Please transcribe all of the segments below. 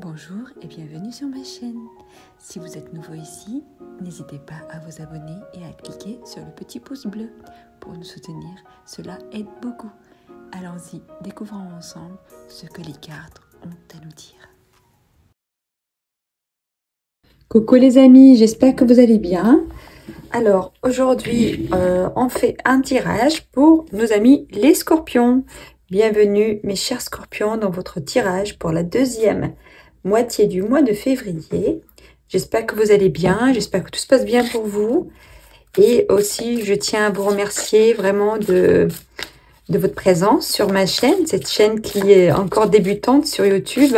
Bonjour et bienvenue sur ma chaîne. Si vous êtes nouveau ici, n'hésitez pas à vous abonner et à cliquer sur le petit pouce bleu pour nous soutenir. Cela aide beaucoup. Allons-y, découvrons ensemble ce que les cartes ont à nous dire. Coucou les amis, j'espère que vous allez bien. Alors aujourd'hui, on fait un tirage pour nos amis les scorpions. Bienvenue mes chers scorpions dans votre tirage pour la deuxième moitié du mois de février. J'espère que vous allez bien, j'espère que tout se passe bien pour vous. Et aussi, je tiens à vous remercier vraiment de votre présence sur ma chaîne, cette chaîne qui est encore débutante sur YouTube,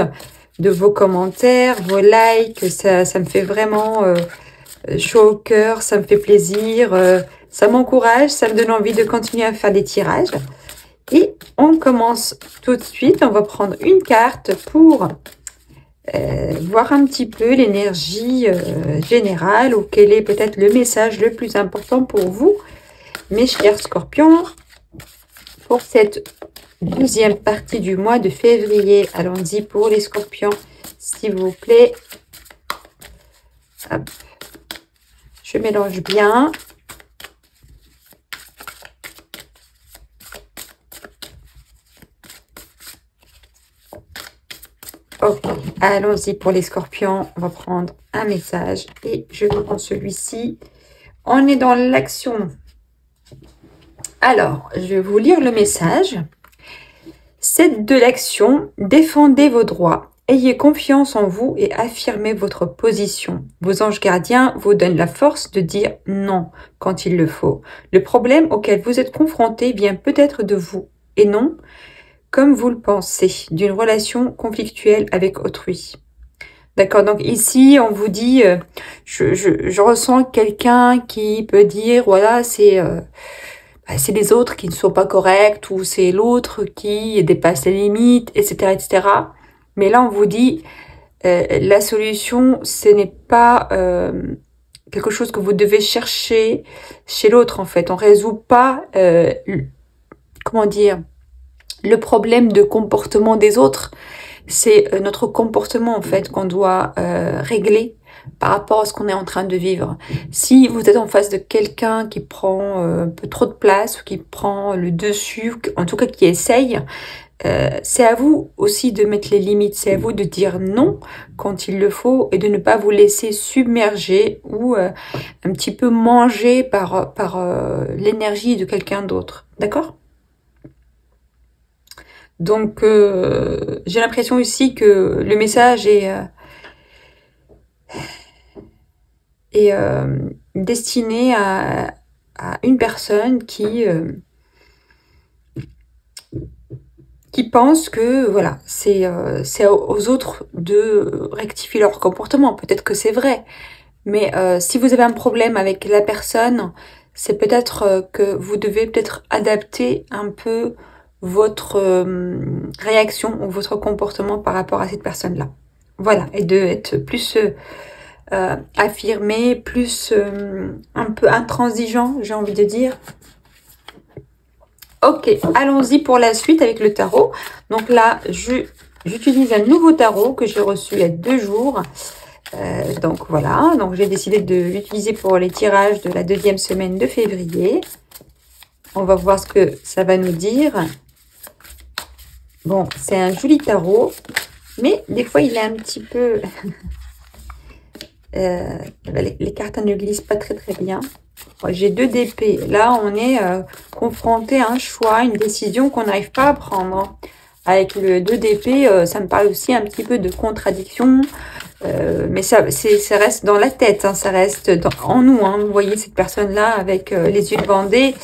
de vos commentaires, vos likes, ça me fait vraiment chaud au cœur, ça me fait plaisir, ça m'encourage, ça me donne envie de continuer à faire des tirages. Et on commence tout de suite, on va prendre une carte pour voir un petit peu l'énergie générale ou quel est peut-être le message le plus important pour vous, mes chers scorpions, pour cette deuxième partie du mois de février. Allons-y pour les scorpions, s'il vous plaît. Hop. Je mélange bien. Ok, allons-y pour les scorpions. On va prendre un message et je prends celui-ci. On est dans l'action. Alors, je vais vous lire le message. C'est de l'action. Défendez vos droits. Ayez confiance en vous et affirmez votre position. Vos anges gardiens vous donnent la force de dire non quand il le faut. Le problème auquel vous êtes confronté vient peut-être de vous et non comme vous le pensez, d'une relation conflictuelle avec autrui. D'accord, donc ici, on vous dit, je ressens quelqu'un qui peut dire, voilà, c'est les autres qui ne sont pas corrects, ou c'est l'autre qui dépasse les limites, etc., etc. Mais là, on vous dit, la solution, ce n'est pas quelque chose que vous devez chercher chez l'autre, en fait. On résout pas, comment dire, le problème de comportement des autres, c'est notre comportement en fait qu'on doit régler par rapport à ce qu'on est en train de vivre. Si vous êtes en face de quelqu'un qui prend un peu trop de place ou qui prend le dessus, en tout cas qui essaye, c'est à vous aussi de mettre les limites, c'est à vous de dire non quand il le faut et de ne pas vous laisser submerger ou un petit peu manger par l'énergie de quelqu'un d'autre. D'accord ? Donc, j'ai l'impression ici que le message est destiné à une personne qui pense que voilà, c'est aux autres de rectifier leur comportement. Peut-être que c'est vrai, mais si vous avez un problème avec la personne, c'est peut-être que vous devez peut-être adapter un peu votre réaction ou votre comportement par rapport à cette personne-là. Voilà, et de être plus affirmé, plus un peu intransigeant, j'ai envie de dire. Ok, allons-y pour la suite avec le tarot. Donc là, j'utilise un nouveau tarot que j'ai reçu il y a 2 jours. Donc voilà, donc j'ai décidé de l'utiliser pour les tirages de la deuxième semaine de février. On va voir ce que ça va nous dire. Bon, c'est un joli tarot, mais des fois, il est un petit peu... les cartes ne glissent pas très bien. J'ai 2 d'épée. Là, on est confronté à un choix, une décision qu'on n'arrive pas à prendre. Avec le 2 d'épée, ça me parle aussi un petit peu de contradiction. Mais ça reste dans la tête, hein, ça reste en nous. Hein. Vous voyez cette personne-là avec les yeux bandés.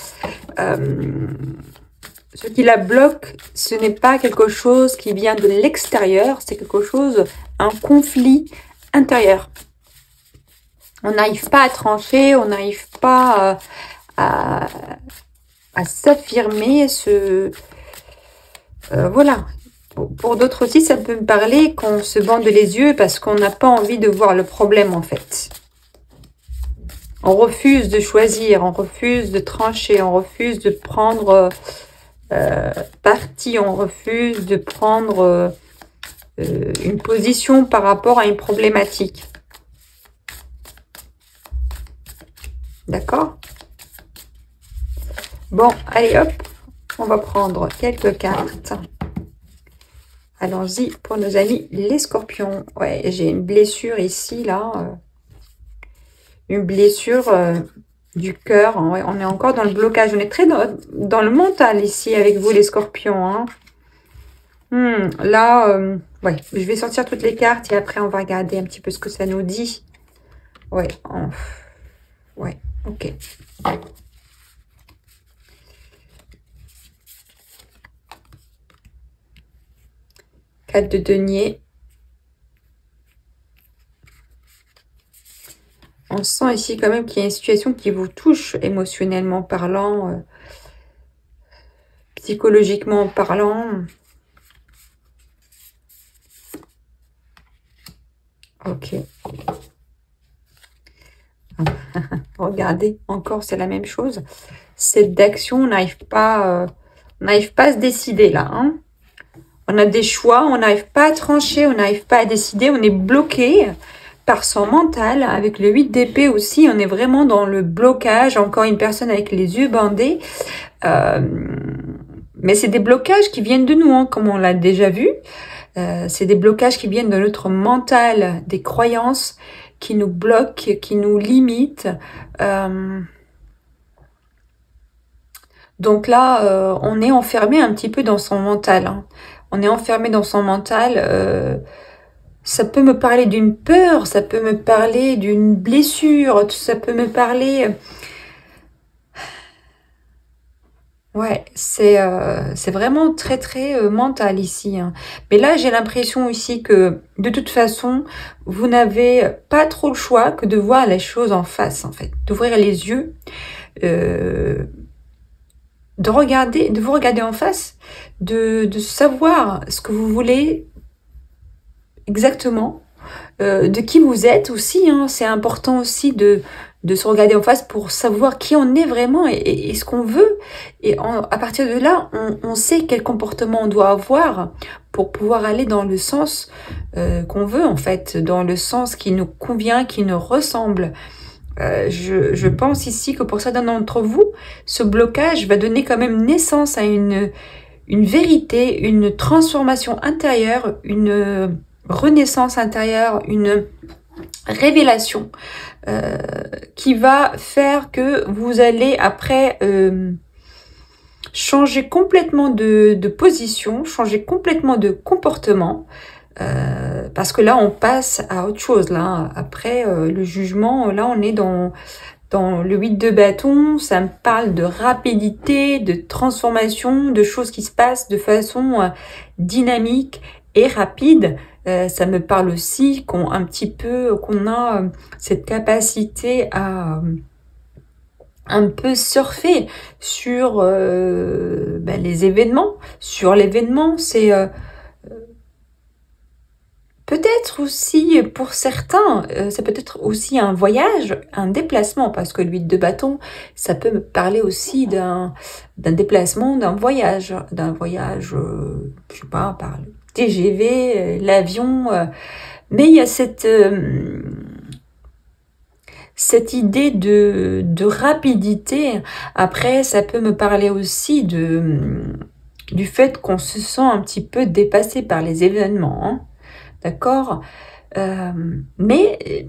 Ce qui la bloque, ce n'est pas quelque chose qui vient de l'extérieur, c'est quelque chose, un conflit intérieur. On n'arrive pas à trancher, on n'arrive pas à s'affirmer. Voilà. Pour d'autres aussi, ça peut me parler qu'on se bande les yeux parce qu'on n'a pas envie de voir le problème en fait. On refuse de choisir, on refuse de trancher, on refuse de prendre... parti, on refuse de prendre une position par rapport à une problématique. D'accord? Bon, allez hop, on va prendre quelques cartes. Allons-y pour nos amis les scorpions. Ouais, j'ai une blessure ici, là. Une blessure du cœur. Ouais, on est encore dans le blocage. On est très dans le mental ici avec vous les scorpions. Hein. Là, ouais, je vais sortir toutes les cartes et après on va regarder un petit peu ce que ça nous dit. Ouais, ouais, ok. 4 de denier. On sent ici quand même qu'il y a une situation qui vous touche émotionnellement parlant, psychologiquement parlant. Ok. Regardez, encore c'est la même chose. Cette d'action, on n'arrive pas à se décider là. Hein. On a des choix, on n'arrive pas à trancher, on n'arrive pas à décider, on est bloqué par son mental. Avec le 8 d'épée aussi, on est vraiment dans le blocage. Encore une personne avec les yeux bandés. Mais c'est des blocages qui viennent de nous, hein, comme on l'a déjà vu. C'est des blocages qui viennent de notre mental, des croyances qui nous bloquent, qui nous limitent. Donc là, on est enfermé un petit peu dans son mental. Hein. On est enfermé dans son mental. Ça peut me parler d'une peur, ça peut me parler d'une blessure, ça peut me parler... Ouais, c'est vraiment très très mental ici. Hein. Mais là, j'ai l'impression ici que de toute façon, vous n'avez pas trop le choix que de voir les choses en face, en fait. D'ouvrir les yeux, de vous regarder en face, de savoir ce que vous voulez exactement, de qui vous êtes aussi. Hein. C'est important aussi de se regarder en face pour savoir qui on est vraiment et ce qu'on veut. Et à partir de là, on sait quel comportement on doit avoir pour pouvoir aller dans le sens qu'on veut, en fait, dans le sens qui nous convient, qui nous ressemble. Je pense ici que pour certains d'entre vous, ce blocage va donner quand même naissance à une vérité, une transformation intérieure, une renaissance intérieure, une révélation qui va faire que vous allez après changer complètement de position, changer complètement de comportement, parce que là on passe à autre chose. Là après le jugement, là on est dans le 8 de bâton. Ça me parle de rapidité, de transformation, de choses qui se passent de façon dynamique et rapide. Ça me parle aussi qu'on a cette capacité à un peu surfer sur les événements. Sur l'événement, c'est peut-être aussi pour certains, ça peut être aussi un voyage, un déplacement, parce que le 8 de bâton, ça peut me parler aussi d'un déplacement, d'un voyage, je sais pas, par le TGV, l'avion, mais il y a cette idée de rapidité. Après, ça peut me parler aussi du fait qu'on se sent un petit peu dépassé par les événements, hein. D'accord, mais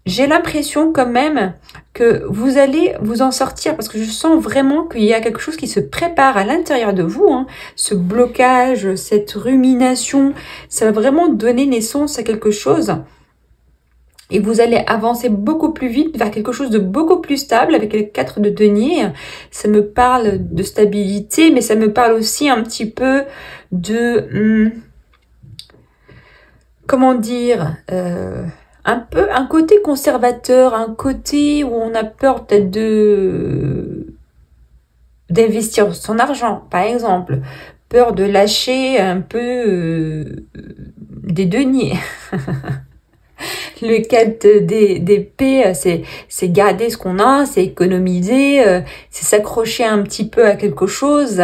j'ai l'impression quand même que vous allez vous en sortir parce que je sens vraiment qu'il y a quelque chose qui se prépare à l'intérieur de vous. Hein. Ce blocage, cette rumination, ça va vraiment donner naissance à quelque chose. Et vous allez avancer beaucoup plus vite vers quelque chose de beaucoup plus stable avec les 4 de denier. Ça me parle de stabilité, mais ça me parle aussi un petit peu de... comment dire, un côté conservateur, un côté où on a peur peut-être d'investir son argent, par exemple, peur de lâcher un peu des deniers. Le 4 d'épée, c'est garder ce qu'on a, c'est économiser, c'est s'accrocher un petit peu à quelque chose,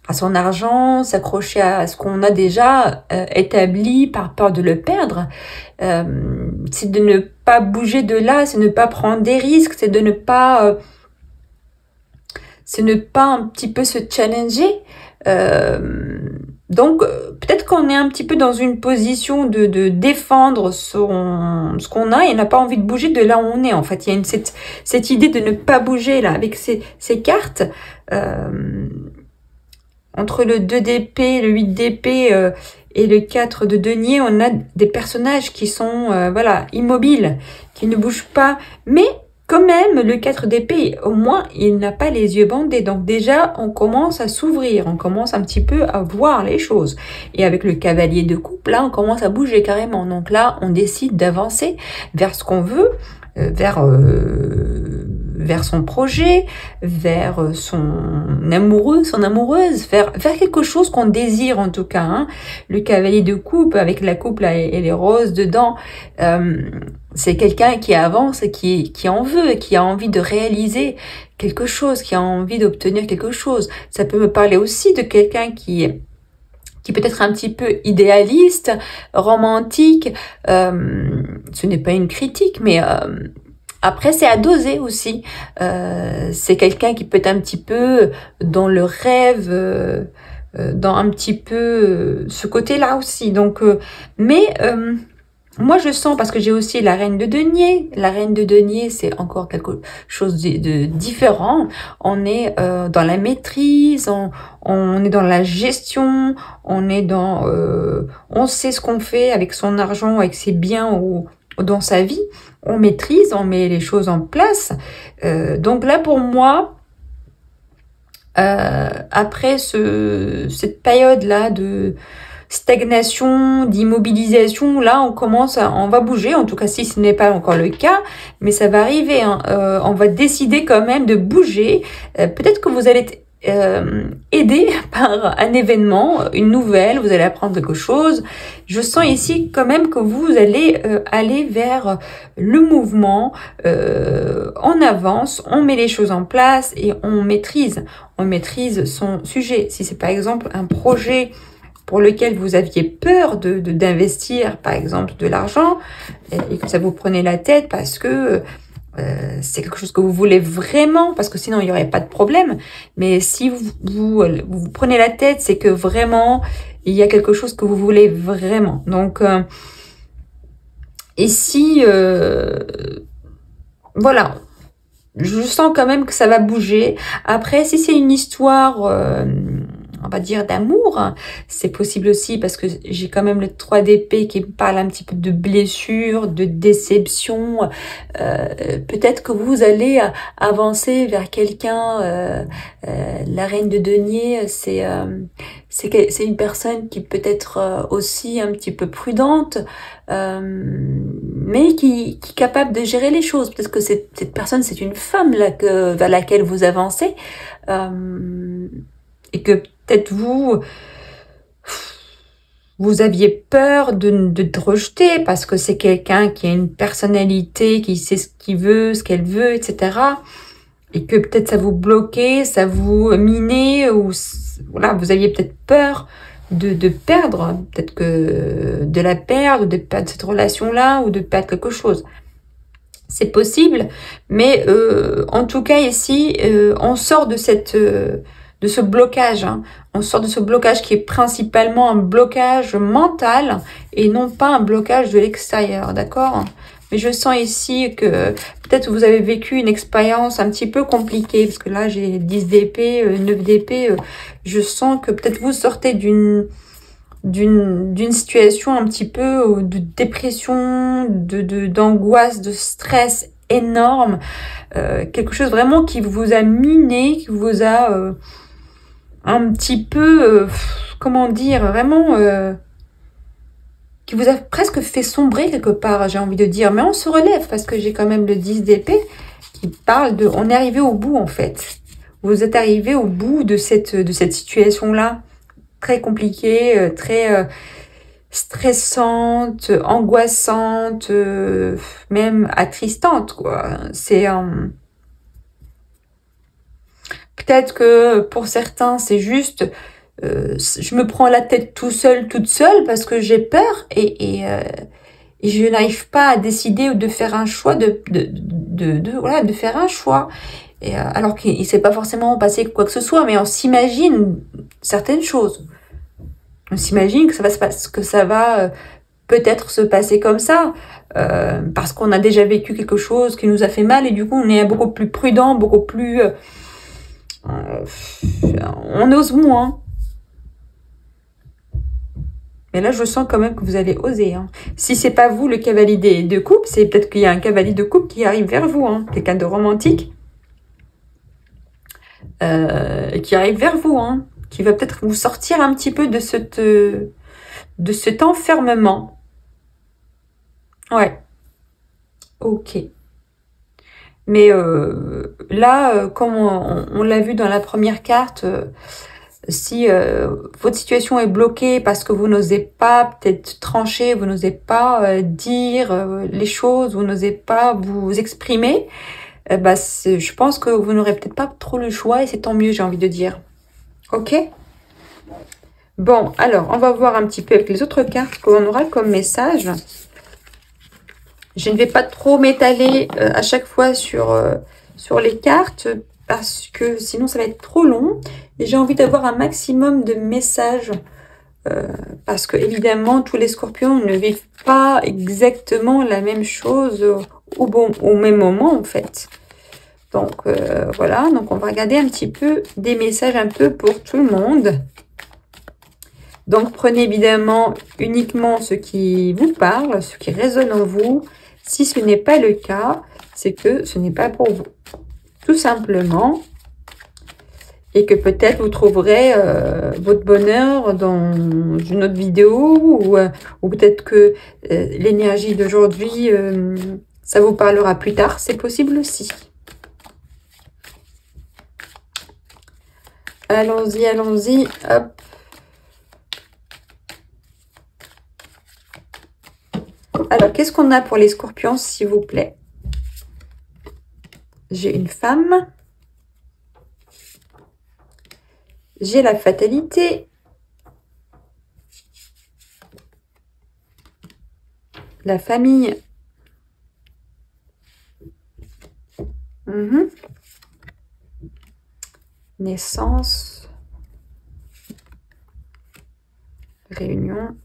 à son argent, s'accrocher à ce qu'on a déjà établi par peur de le perdre. C'est de ne pas bouger de là, c'est ne pas prendre des risques, c'est de ne pas un petit peu se challenger. Donc peut-être qu'on est un petit peu dans une position de défendre ce qu'on a et on n'a pas envie de bouger de là où on est. En fait, il y a cette idée de ne pas bouger là avec ces cartes. Entre le 2 d'épée, le 8 d'épée et le 4 de denier, on a des personnages qui sont voilà, immobiles, qui ne bougent pas. Mais quand même, le 4 d'épée, au moins, il n'a pas les yeux bandés. Donc déjà, on commence à s'ouvrir, on commence un petit peu à voir les choses. Et avec le cavalier de coupe, là, on commence à bouger carrément. Donc là, on décide d'avancer vers ce qu'on veut, vers son projet, vers son amoureux, son amoureuse, vers quelque chose qu'on désire en tout cas. Hein. Le cavalier de coupe, avec la coupe là et les roses dedans, c'est quelqu'un qui avance, qui en veut, qui a envie de réaliser quelque chose, qui a envie d'obtenir quelque chose. Ça peut me parler aussi de quelqu'un qui peut être un petit peu idéaliste, romantique. Ce n'est pas une critique, mais après, c'est à doser aussi. C'est quelqu'un qui peut être un petit peu dans le rêve, dans un petit peu ce côté-là aussi. Donc, moi, je sens, parce que j'ai aussi la reine de denier. La reine de denier, c'est encore quelque chose de différent. On est dans la maîtrise, on est dans la gestion, on est dans... on sait ce qu'on fait avec son argent, avec ses biens ou dans sa vie. On maîtrise, on met les choses en place. Donc là, pour moi, après cette période-là de stagnation, d'immobilisation, là, on va bouger. En tout cas, si ce n'est pas encore le cas, mais ça va arriver. Hein. On va décider quand même de bouger. Peut-être que vous allez être aidé par un événement, une nouvelle, vous allez apprendre quelque chose. Je sens ici quand même que vous allez aller vers le mouvement, on avance, on met les choses en place et on maîtrise son sujet. Si c'est par exemple un projet pour lequel vous aviez peur d'investir par exemple de l'argent et que ça vous prenait la tête parce que c'est quelque chose que vous voulez vraiment, parce que sinon il n'y aurait pas de problème. Mais si vous prenez la tête, c'est que vraiment il y a quelque chose que vous voulez vraiment. Donc ici, voilà, je sens quand même que ça va bouger. Après, si c'est une histoire on va dire d'amour, c'est possible aussi parce que j'ai quand même le 3 d'épée qui me parle un petit peu de blessure, de déception. Peut-être que vous allez avancer vers quelqu'un. La reine de denier, c'est une personne qui peut être aussi un petit peu prudente, mais qui est capable de gérer les choses. Peut-être que cette personne, c'est une femme là vers laquelle vous avancez. Et que peut-être vous aviez peur de te rejeter parce que c'est quelqu'un qui a une personnalité, qui sait ce qu'il veut, ce qu'elle veut, etc. Et que peut-être ça vous bloquait, ça vous minait, ou voilà, vous aviez peut-être peur de perdre, peut-être que de la perdre, de perdre cette relation-là, ou de perdre quelque chose. C'est possible, mais en tout cas ici, on sort de ce blocage, hein. On sort de ce blocage qui est principalement un blocage mental et non pas un blocage de l'extérieur, d'accord? Mais je sens ici que peut-être vous avez vécu une expérience un petit peu compliquée, parce que là j'ai 10 d'épée, 9 d'épée, je sens que peut-être vous sortez d'une situation un petit peu de dépression, d'angoisse, de stress énorme, quelque chose vraiment qui vous a miné, qui vous a un petit peu, comment dire, vraiment, qui vous a presque fait sombrer quelque part, j'ai envie de dire. Mais on se relève parce que j'ai quand même le 10 d'épée qui parle de... On est arrivé au bout, en fait. Vous êtes arrivé au bout de cette situation-là, très compliquée, très stressante, angoissante, même attristante, quoi. C'est... peut-être que pour certains, c'est juste je me prends la tête toute seule parce que j'ai peur et je n'arrive pas à décider ou de faire un choix, voilà, de faire un choix. Et, alors qu'il ne s'est pas forcément passé quoi que ce soit, mais on s'imagine certaines choses. On s'imagine que ça va peut-être se passer comme ça, parce qu'on a déjà vécu quelque chose qui nous a fait mal et du coup on est beaucoup plus prudent, beaucoup plus... on ose moins. Mais là, je sens quand même que vous allez oser. Hein. Si c'est pas vous, le cavalier de coupe, c'est peut-être qu'il y a un cavalier de coupe qui arrive vers vous. Hein. Quelqu'un de romantique. Qui arrive vers vous. Hein. Qui va peut-être vous sortir un petit peu de cet enfermement. Ouais. Ok. Mais là, comme on l'a vu dans la première carte... si votre situation est bloquée parce que vous n'osez pas peut-être trancher, vous n'osez pas dire les choses, vous n'osez pas vous exprimer, bah, je pense que vous n'aurez peut-être pas trop le choix et c'est tant mieux, j'ai envie de dire. Ok? Bon, alors, on va voir un petit peu avec les autres cartes qu'on aura comme message. Je ne vais pas trop m'étaler à chaque fois sur les cartes parce que sinon ça va être trop long. Et j'ai envie d'avoir un maximum de messages parce que évidemment tous les scorpions ne vivent pas exactement la même chose au même moment en fait. Donc voilà, donc on va regarder un petit peu des messages un peu pour tout le monde. Donc prenez évidemment uniquement ce qui vous parle, ce qui résonne en vous. Si ce n'est pas le cas, c'est que ce n'est pas pour vous. Tout simplement. Et que peut-être vous trouverez votre bonheur dans une autre vidéo. Ou peut-être que l'énergie d'aujourd'hui, ça vous parlera plus tard. C'est possible aussi. Allons-y, allons-y. Hop. Alors, qu'est-ce qu'on a pour les scorpions, s'il vous plaît? J'ai une femme. J'ai la fatalité. La famille. Naissance. Réunion.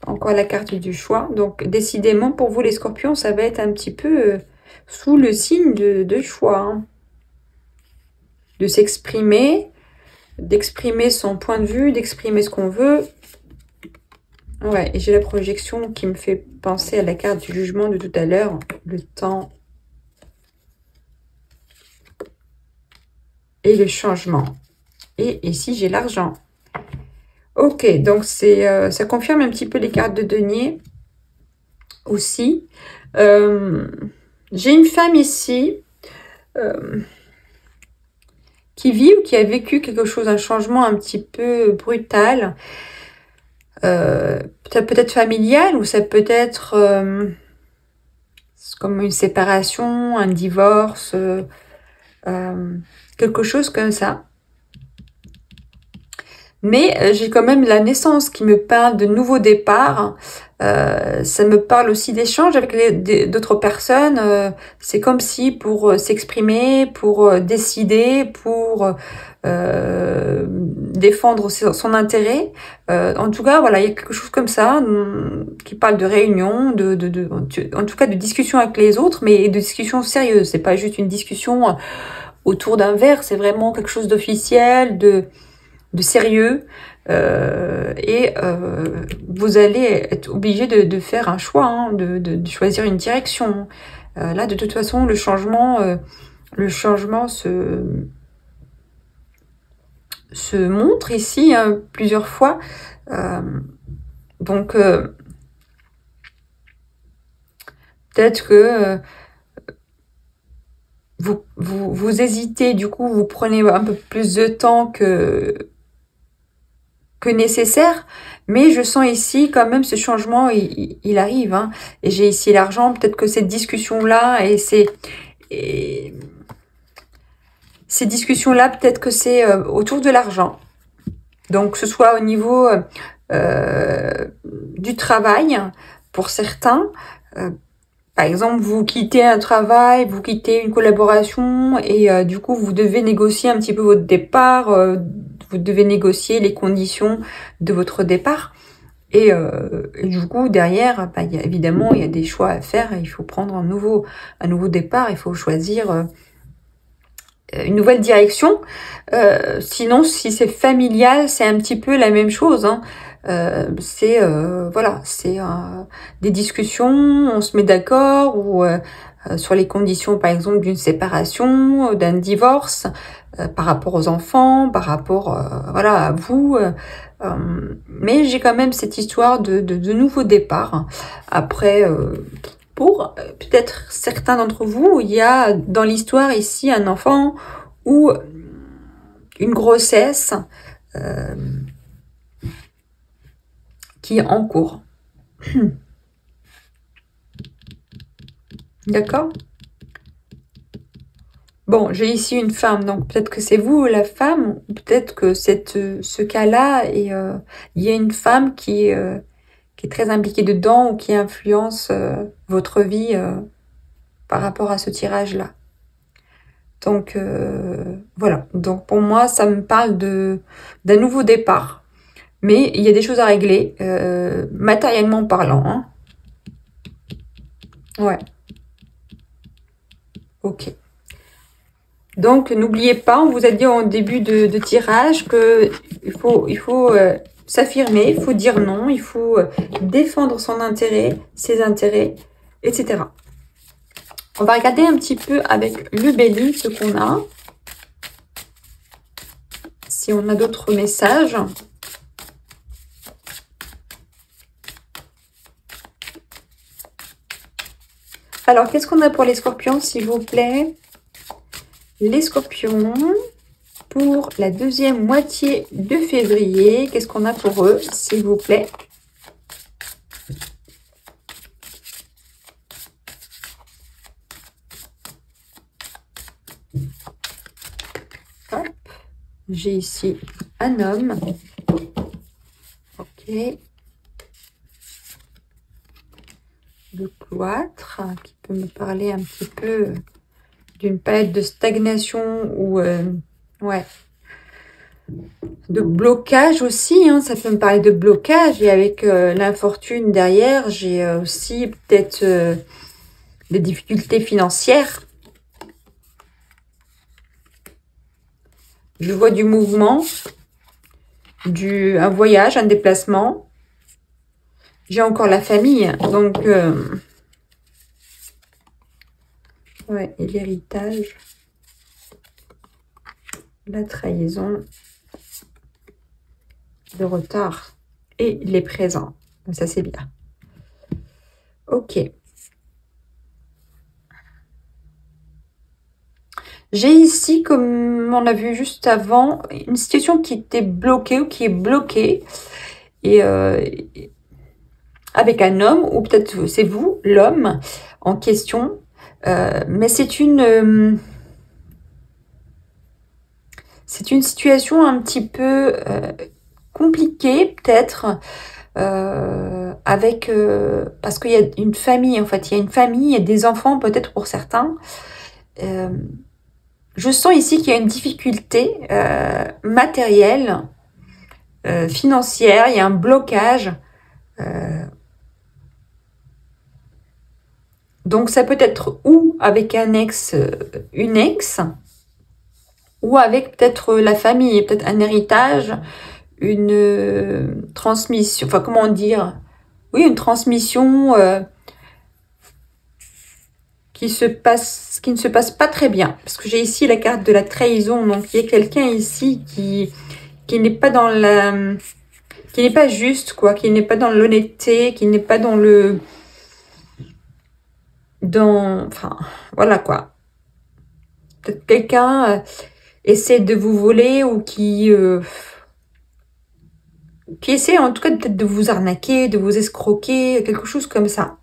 Encore la carte du choix. Donc, décidément, pour vous, les scorpions, ça va être un petit peu sous le signe de choix. Hein. De s'exprimer, d'exprimer son point de vue, d'exprimer ce qu'on veut. Ouais, et j'ai la projection qui me fait penser à la carte du jugement de tout à l'heure. Le temps et le changement. Et ici, j'ai l'argent. Ok, donc ça confirme un petit peu les cartes de denier aussi. J'ai une femme ici qui vit ou qui a vécu quelque chose, un changement un petit peu brutal. Peut-être familial ou ça peut être comme une séparation, un divorce, quelque chose comme ça. Mais j'ai quand même la naissance qui me parle de nouveaux départs. Ça me parle aussi d'échanges avec d'autres personnes. C'est comme si pour s'exprimer, pour décider, pour défendre son intérêt. En tout cas, voilà, il y a quelque chose comme ça qui parle de réunion, en tout cas de discussion avec les autres, mais de discussion sérieuse. C'est pas juste une discussion autour d'un verre, c'est vraiment quelque chose d'officiel, de sérieux. Vous allez être obligé de faire un choix, hein, de choisir une direction. Là, de toute façon, le changement se montre ici hein, plusieurs fois. Donc, peut-être que vous hésitez, du coup, vous prenez un peu plus de temps que nécessaire, mais je sens ici quand même ce changement, il arrive. Hein, et j'ai ici l'argent, peut-être que cette discussion-là, ces discussions-là, peut-être que c'est autour de l'argent. Donc, que ce soit au niveau du travail, pour certains. Par exemple, vous quittez un travail, vous quittez une collaboration et du coup, vous devez négocier un petit peu votre départ. Vous devez négocier les conditions de votre départ. Et du coup, derrière, bah, évidemment, il y a des choix à faire. Il faut prendre un nouveau départ. Il faut choisir une nouvelle direction. Sinon, si c'est familial, c'est un petit peu la même chose. Hein. Voilà, c'est des discussions, on se met d'accord ou sur les conditions, par exemple, d'une séparation, d'un divorce, par rapport aux enfants, par rapport, voilà, à vous. Mais j'ai quand même cette histoire de nouveau départ. Après, pour peut-être certains d'entre vous, il y a dans l'histoire ici un enfant ou une grossesse qui est en cours. D'accord? Bon, j'ai ici une femme, donc peut-être que c'est vous la femme, ou peut-être que ce cas-là, et il y a une femme qui est très impliquée dedans ou qui influence votre vie par rapport à ce tirage-là. Donc voilà. Donc pour moi, ça me parle d'un nouveau départ. Mais il y a des choses à régler, matériellement parlant. Hein. Ouais. Ok. Donc n'oubliez pas, on vous a dit en début de tirage que il faut s'affirmer, il faut dire non, il faut défendre son intérêt, ses intérêts, etc. On va regarder un petit peu avec le Bélier ce qu'on a. Si on a d'autres messages. Alors, qu'est-ce qu'on a pour les scorpions, s'il vous plaît? Les scorpions, pour la deuxième moitié de février, qu'est-ce qu'on a pour eux, s'il vous plaît? J'ai ici un homme. Ok. Le cloître, qui peut me parler un petit peu d'une période de stagnation ou ouais, de blocage aussi. Hein, ça peut me parler de blocage. Et avec l'infortune derrière, j'ai aussi peut-être des difficultés financières. Je vois du mouvement, un voyage, un déplacement. J'ai encore la famille, donc ouais, et l'héritage, la trahison, le retard et les présents. Donc ça c'est bien. Ok. J'ai ici, comme on a vu juste avant, une situation qui était bloquée ou qui est bloquée. Et avec un homme, ou peut-être c'est vous, l'homme en question. Mais c'est une situation un petit peu compliquée, peut-être, avec parce qu'il y a une famille, en fait. Il y a une famille, il y a des enfants, peut-être pour certains. Je sens ici qu'il y a une difficulté matérielle, financière, il y a un blocage. Donc ça peut être ou avec un ex, une ex, ou avec peut-être la famille, peut-être un héritage, une transmission, enfin comment dire, oui, une transmission qui ne se passe pas très bien. Parce que j'ai ici la carte de la trahison, donc il y a quelqu'un ici qui n'est pas dans qui n'est pas juste, quoi, qui n'est pas dans l'honnêteté, qui n'est pas dans enfin, voilà, quoi. Peut-être quelqu'un essaie de vous voler ou qui essaie en tout cas peut-être de vous arnaquer, de vous escroquer, quelque chose comme ça.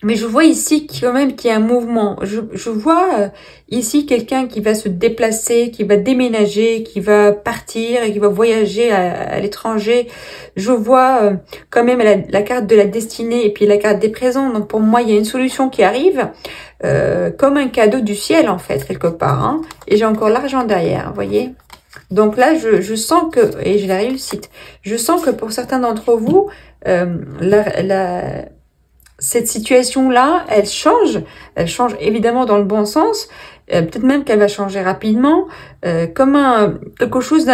Mais je vois ici quand même qu'il y a un mouvement. Je vois ici quelqu'un qui va se déplacer, qui va déménager, qui va partir et qui va voyager à l'étranger. Je vois quand même la carte de la destinée et puis la carte des présents. Donc pour moi, il y a une solution qui arrive comme un cadeau du ciel en fait, quelque part. Hein. Et j'ai encore l'argent derrière, vous voyez. Donc là, je sens que, et j'ai la réussite, je sens que pour certains d'entre vous, cette situation-là, elle change évidemment dans le bon sens, peut-être même qu'elle va changer rapidement, comme quelque chose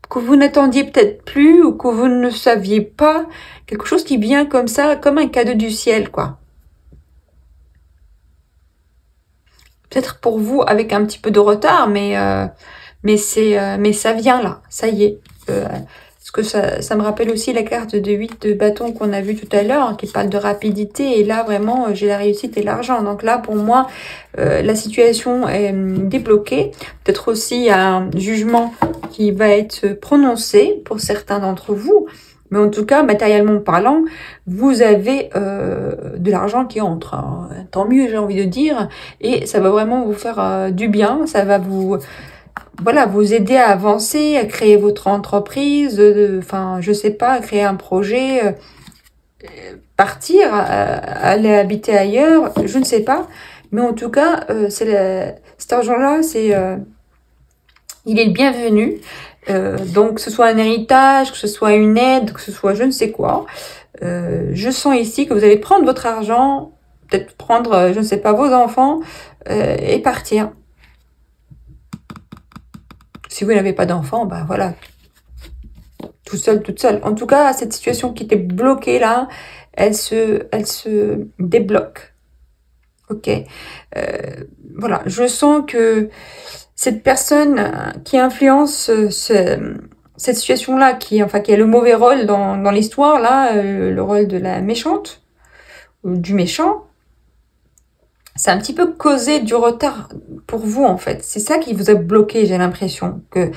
que vous n'attendiez peut-être plus ou que vous ne saviez pas, quelque chose qui vient comme ça, comme un cadeau du ciel, quoi. Peut-être pour vous avec un petit peu de retard, mais ça vient là, ça y est. Parce que ça me rappelle aussi la carte de 8 de bâton qu'on a vu tout à l'heure, hein, qui parle de rapidité. Et là, vraiment, j'ai la réussite et l'argent. Donc là, pour moi, la situation est débloquée. Peut-être aussi un jugement qui va être prononcé pour certains d'entre vous. Mais en tout cas, matériellement parlant, vous avez de l'argent qui entre. Hein. Tant mieux, j'ai envie de dire. Et ça va vraiment vous faire du bien. Ça va vous... Voilà, vous aider à avancer, à créer votre entreprise, enfin, je sais pas, à créer un projet, partir, aller habiter ailleurs, je ne sais pas. Mais en tout cas, cet argent-là, il est le bienvenu. Donc, que ce soit un héritage, que ce soit une aide, que ce soit je ne sais quoi. Je sens ici que vous allez prendre votre argent, peut-être prendre, je ne sais pas, vos enfants et partir. Si vous n'avez pas d'enfants, ben voilà, tout seul, toute seule. En tout cas, cette situation qui était bloquée là, elle se débloque. Ok. Voilà, je sens que cette personne qui influence cette situation-là, qui a le mauvais rôle dans l'histoire là, le rôle de la méchante ou du méchant, c'est un petit peu causé du retard pour vous, en fait. C'est ça qui vous a bloqué, j'ai l'impression. Que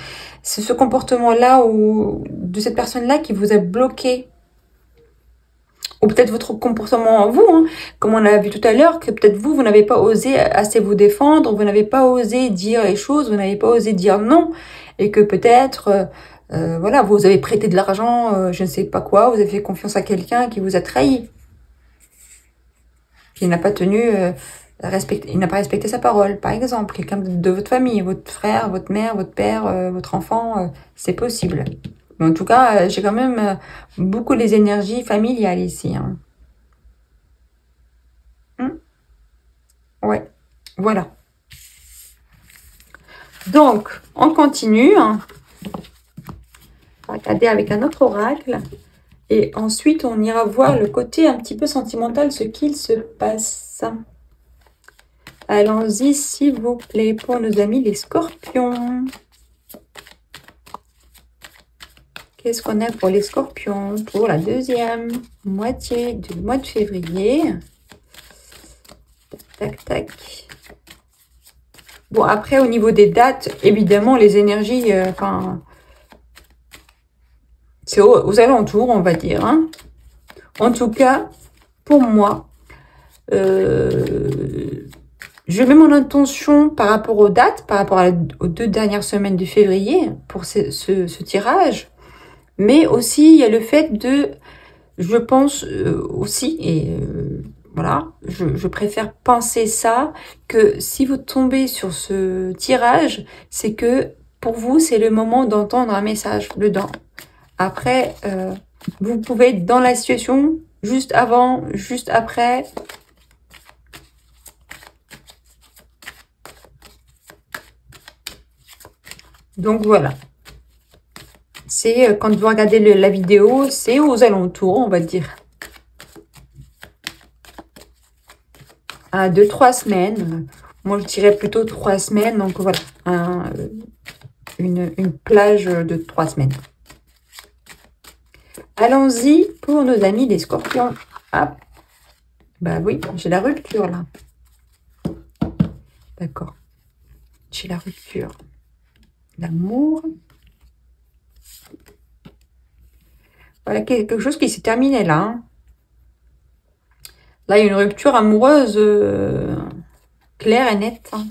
c'est ce comportement-là ou de cette personne-là qui vous a bloqué. Ou peut-être votre comportement en vous, hein, comme on a vu tout à l'heure, que peut-être vous n'avez pas osé assez vous défendre, vous n'avez pas osé dire les choses, vous n'avez pas osé dire non. Et que peut-être, voilà, vous avez prêté de l'argent, je ne sais pas quoi, vous avez fait confiance à quelqu'un qui vous a trahi. Qui n'a pas tenu... il n'a pas respecté sa parole, par exemple, quelqu'un de votre famille, votre frère, votre mère, votre père, votre enfant, c'est possible. Mais en tout cas, j'ai quand même beaucoup les énergies familiales ici. Hein. Ouais, voilà. Donc, on continue. Hein. On va regarder avec un autre oracle. Et ensuite, on ira voir le côté un petit peu sentimental, ce qu'il se passe. Allons-y, s'il vous plaît, pour nos amis les scorpions. Qu'est-ce qu'on a pour les scorpions pour la deuxième moitié du mois de février? Tac, tac. Bon, après, au niveau des dates, évidemment, les énergies, c'est aux alentours, on va dire. Hein. En tout cas, pour moi, je mets mon intention par rapport aux dates, par rapport aux 2 dernières semaines de février pour ce tirage. Mais aussi, il y a le fait de, je pense aussi, et voilà, je préfère penser ça, que si vous tombez sur ce tirage, c'est que pour vous, c'est le moment d'entendre un message dedans. Après, vous pouvez être dans la situation, juste avant, juste après. Donc voilà. C'est quand vous regardez la vidéo, c'est aux alentours, on va dire. À 2-3 semaines. Moi, je dirais plutôt 3 semaines. Donc voilà, une plage de 3 semaines. Allons-y pour nos amis les scorpions. Hop. Bah oui, j'ai la rupture là. D'accord. J'ai la rupture. L'amour. Voilà, quelque chose qui s'est terminé là. Hein. Là, il y a une rupture amoureuse claire et nette. Hein.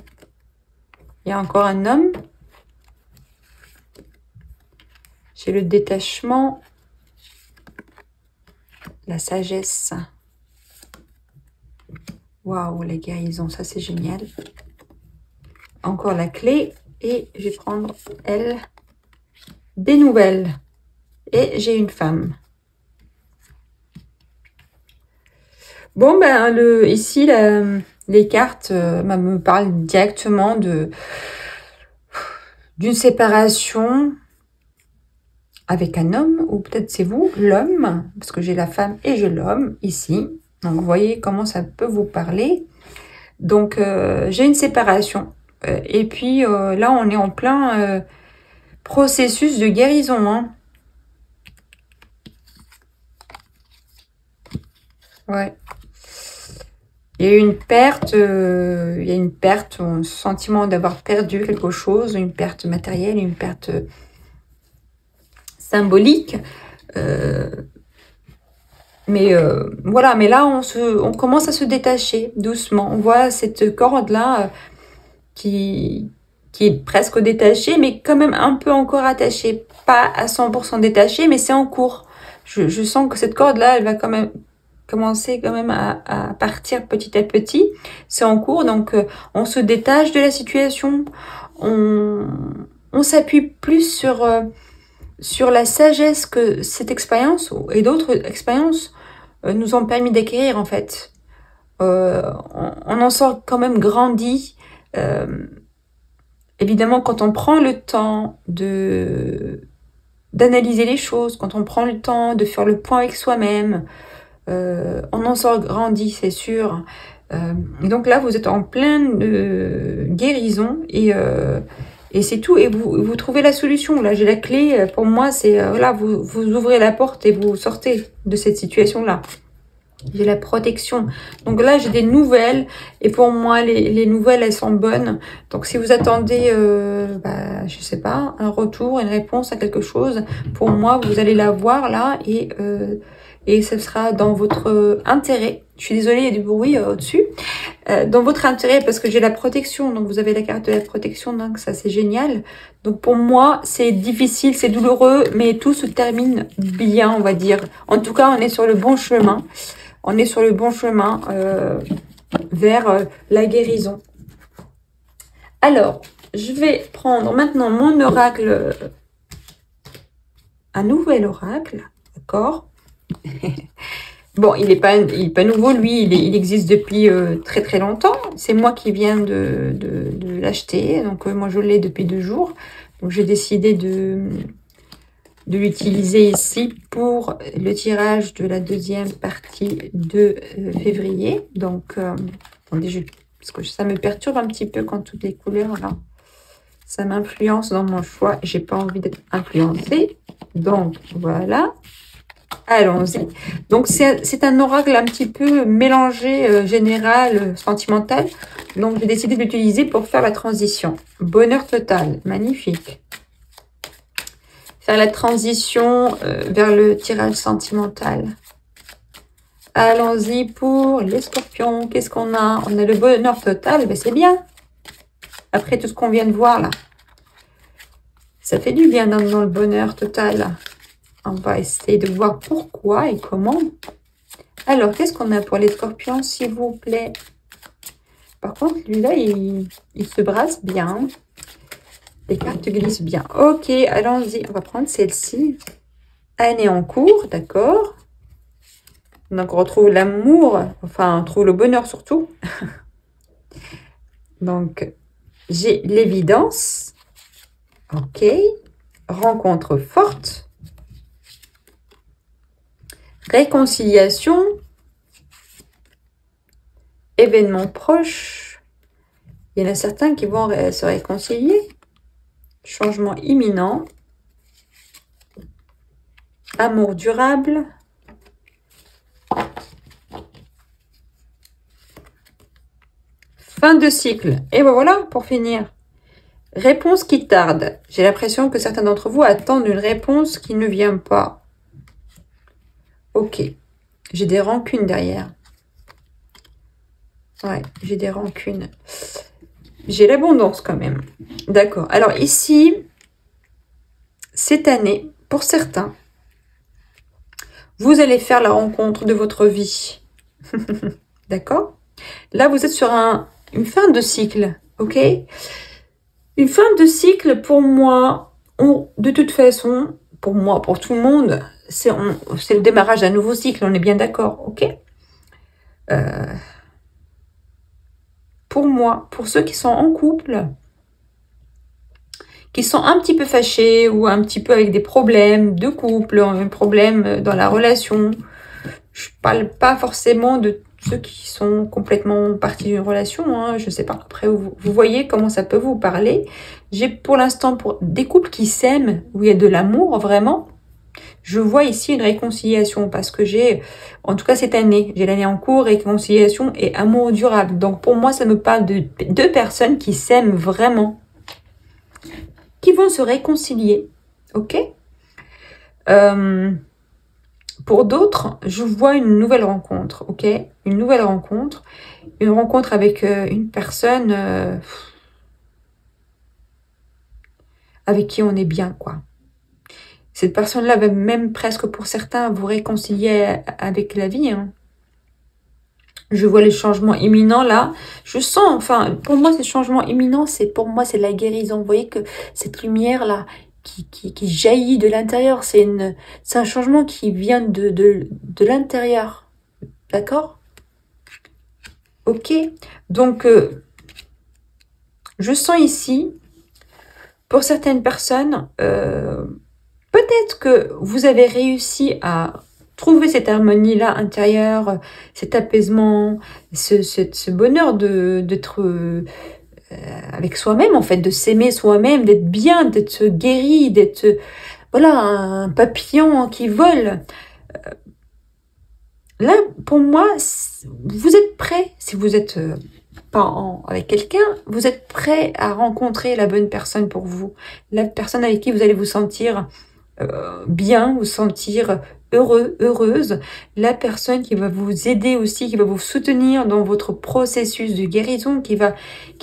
Il y a encore un homme. J'ai le détachement. La sagesse. Waouh, la guérison, ça c'est génial. Encore la clé. Et je vais prendre, elle, des nouvelles. Et j'ai une femme. Bon, ben, ici, les cartes me parlent directement d'une séparation avec un homme, ou peut-être c'est vous, l'homme, parce que j'ai la femme et j'ai l'homme ici. Donc, vous voyez comment ça peut vous parler. Donc, j'ai une séparation. Et puis, là, on est en plein processus de guérison. Hein. Ouais. Il y a eu une perte, un sentiment d'avoir perdu quelque chose, une perte matérielle, une perte symbolique. Voilà, mais là, on commence à se détacher doucement. On voit cette corde-là qui est presque détachée, mais quand même un peu encore attachée. Pas à 100% détachée, mais c'est en cours. Je sens que cette corde-là, elle va quand même commencer à partir petit à petit. C'est en cours, donc on se détache de la situation. On s'appuie plus sur la sagesse que cette expérience et d'autres expériences nous ont permis d'acquérir en fait. On en sort quand même grandi. Évidemment, quand on prend le temps d'analyser les choses, quand on prend le temps de faire le point avec soi-même, on en sort grandi, c'est sûr. Donc là, vous êtes en pleine guérison et c'est tout. Et vous trouvez la solution. Là, j'ai la clé. Pour moi, c'est voilà, vous ouvrez la porte et vous sortez de cette situation-là. J'ai la protection. Donc là, j'ai des nouvelles. Et pour moi, les nouvelles, elles sont bonnes. Donc si vous attendez, je sais pas, un retour, une réponse à quelque chose, pour moi, vous allez la voir là et ce sera dans votre intérêt. Je suis désolée, il y a du bruit au-dessus. Dans votre intérêt, parce que j'ai la protection. Donc vous avez la carte de la protection, donc ça c'est génial. Donc pour moi, c'est difficile, c'est douloureux, mais tout se termine bien, on va dire. En tout cas, on est sur le bon chemin. On est sur le bon chemin vers la guérison. Alors, je vais prendre maintenant mon oracle, un nouvel oracle, d'accord. Bon, il est pas nouveau, lui, il existe depuis très très longtemps. C'est moi qui viens de l'acheter, donc moi je l'ai depuis 2 jours. Donc j'ai décidé de l'utiliser ici pour le tirage de la deuxième partie de février. Donc, attendez, parce que ça me perturbe un petit peu quand toutes les couleurs là, ça m'influence dans mon choix. J'ai pas envie d'être influencée. Donc voilà. Allons-y. Donc, c'est un oracle un petit peu mélangé, général, sentimental. Donc, j'ai décidé de l'utiliser pour faire la transition. Bonheur total. Magnifique. Faire la transition vers le tirage sentimental. Allons-y pour les scorpions. Qu'est-ce qu'on a? On a le bonheur total. Ben, c'est bien. Après tout ce qu'on vient de voir là. Ça fait du bien dans le bonheur total. On va essayer de voir pourquoi et comment. Alors, qu'est-ce qu'on a pour les scorpions, s'il vous plaît? Par contre, lui-là, il se brasse bien. Les cartes glissent bien. Ok, allons-y. On va prendre celle-ci. Année en cours, d'accord. Donc, on retrouve l'amour. Enfin, on trouve le bonheur surtout. Donc, j'ai l'évidence. Ok. Rencontre forte. Réconciliation, événements proches, il y en a certains qui vont se réconcilier, changement imminent, amour durable, fin de cycle, et ben voilà pour finir. Réponse qui tarde, j'ai l'impression que certains d'entre vous attendent une réponse qui ne vient pas. Ok, j'ai des rancunes derrière. Ouais, j'ai des rancunes. J'ai l'abondance quand même. D'accord. Alors ici, cette année, pour certains, vous allez faire la rencontre de votre vie. D'accord? Là, vous êtes sur une fin de cycle. Ok? Une fin de cycle, pour moi, de toute façon, pour moi, pour tout le monde, c'est le démarrage d'un nouveau cycle. On est bien d'accord. Ok? Pour moi, pour ceux qui sont en couple, qui sont un petit peu fâchés ou un petit peu avec des problèmes de couple, un problème dans la relation. Je parle pas forcément de ceux qui sont complètement partis d'une relation, hein, je sais pas. Après, vous voyez comment ça peut vous parler. J'ai pour l'instant pour des couples qui s'aiment, où il y a de l'amour vraiment. Je vois ici une réconciliation parce que j'ai, en tout cas cette année, j'ai l'année en cours, réconciliation et amour durable. Donc pour moi, ça me parle de deux personnes qui s'aiment vraiment, qui vont se réconcilier, ok? Pour d'autres, je vois une nouvelle rencontre, ok? Une nouvelle rencontre, avec une personne avec qui on est bien, quoi. Cette personne-là va même presque pour certains vous réconcilier avec la vie, hein. Je vois les changements imminents là. Je sens, enfin, pour moi, ces changements imminents, pour moi, c'est la guérison. Vous voyez que cette lumière là qui jaillit de l'intérieur, c'est un changement qui vient de l'intérieur. D'accord? Ok. Donc, je sens ici, pour certaines personnes, peut-être que vous avez réussi à trouver cette harmonie-là intérieure, cet apaisement, ce bonheur d'être avec soi-même, en fait, de s'aimer soi-même, d'être bien, d'être guéri, d'être, voilà, un papillon qui vole. Là, pour moi, vous êtes prêt, si vous êtes pas avec quelqu'un, vous êtes prêt à rencontrer la bonne personne pour vous, la personne avec qui vous allez vous sentir bien, vous sentir heureux, heureuse, la personne qui va vous aider aussi, qui va vous soutenir dans votre processus de guérison, qui va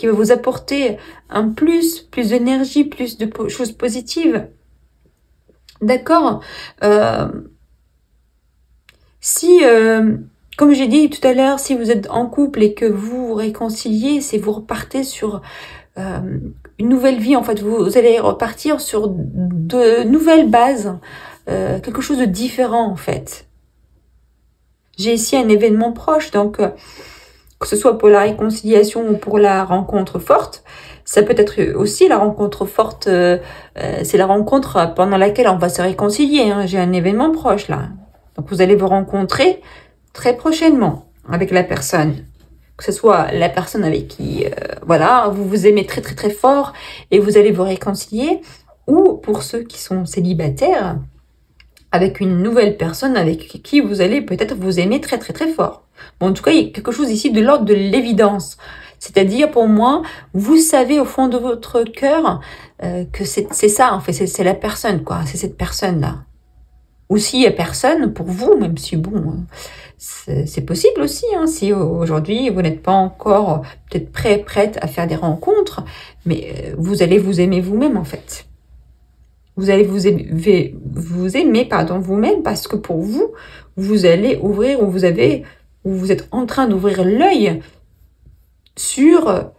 vous apporter un plus d'énergie, plus de choses positives. D'accord? Si, comme j'ai dit tout à l'heure, si vous êtes en couple et que vous vous réconciliez, c'est vous repartez sur une nouvelle vie, en fait, vous allez repartir sur de nouvelles bases, quelque chose de différent, en fait. J'ai ici un événement proche, donc que ce soit pour la réconciliation ou pour la rencontre forte, ça peut être aussi la rencontre forte, c'est la rencontre pendant laquelle on va se réconcilier, hein. J'ai un événement proche, là. Donc, vous allez vous rencontrer très prochainement avec la personne. Que ce soit la personne avec qui, voilà, vous vous aimez très, très, très fort et vous allez vous réconcilier. Ou pour ceux qui sont célibataires, avec une nouvelle personne avec qui vous allez peut-être vous aimer très, très, très fort. Bon, en tout cas, il y a quelque chose ici de l'ordre de l'évidence. C'est-à-dire, pour moi, vous savez au fond de votre cœur que c'est ça, en fait, c'est la personne, quoi. C'est cette personne-là. Ou s'il n'y a personne pour vous, même si, bon, c'est possible aussi, hein, si aujourd'hui vous n'êtes pas encore peut-être prête à faire des rencontres, mais vous allez vous aimer vous-même, en fait. Vous allez vous aimer, pardon, vous-même, parce que pour vous, vous allez ouvrir, ou vous êtes en train d'ouvrir l'œil sur